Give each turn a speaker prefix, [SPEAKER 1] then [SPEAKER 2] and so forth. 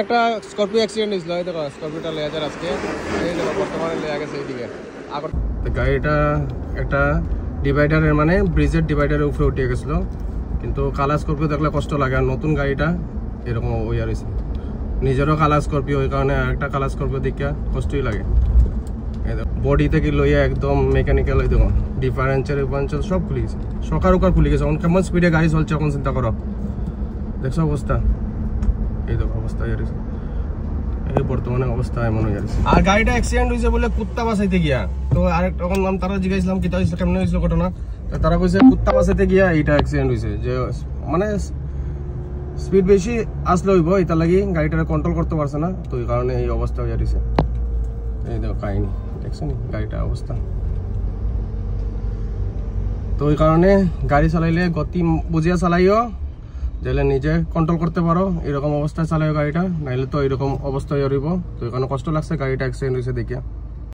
[SPEAKER 1] একটা Scorpio accident হয়েছিল, এই দেখো স্করপিওটা লেগে যায় আজকে, এই দেখো বর্তমানে লেগে গেছে এইদিকে। গাড়িটা একটা ডিভাইডারের মানে ব্রিজের ডিভাইডারের উপরে উঠে গেছিল, কিন্তু কালার স্করপিও দেখলে কষ্ট লাগে। আর নতুন গাড়িটা এরকম ওই আর নিজেরও কালার স্করপিও, ওই কারণে আরেকটা কালার স্করপিও দেখে কষ্টই লাগে। বডি থেকে লইয়া একদম মেকানিক্যাল, ওই দেখো ডিফারেন্সের সব খুলে গেছে, সকার উকার খুলে গেছে। এখন কেমন স্পিডে গাড়ি চলছে এখন চিন্তা করো, দেখছো অবস্থা, এই দেখো অবস্থা এই বর্তমানে অবস্থা এমন হয়ে যাচ্ছে। আর গাড়িটা অ্যাক্সিডেন্ট হয়েছে বলে কুত্তা বাঁচাইতে গিয়া, তো আরেকটা নাম তারা জিজ্ঞাসলাম কি হয়েছিল, কেমন হয়েছিল ঘটনা, তারা কইছে কুত্তা বাঁচাইতে গিয়া এইটা অ্যাক্সিডেন্ট হয়েছে। যে মানে স্পিড বেশি আসলে হইব, এটা লাগি গাড়িটা কন্ট্রোল করতে পারছে না, তো এই কারণে এই অবস্থা হয়ে যাচ্ছে। এই দেখো কাহিনী দেখছো নি গাড়িটার অবস্থা। তো ওই কারণে গাড়ি চালাইলে গতি বুঝিয়া চালাইও, যাইলে নিজে কন্ট্রোল করতে পারো, এরকম অবস্থায় চালাইও গাড়িটা, নাইলে তো এরকম অবস্থায় হইব। তো এই কারণে কষ্ট লাগছে গাড়িটা অ্যাক্সিডেন্ট হয়েছে দেখিয়া।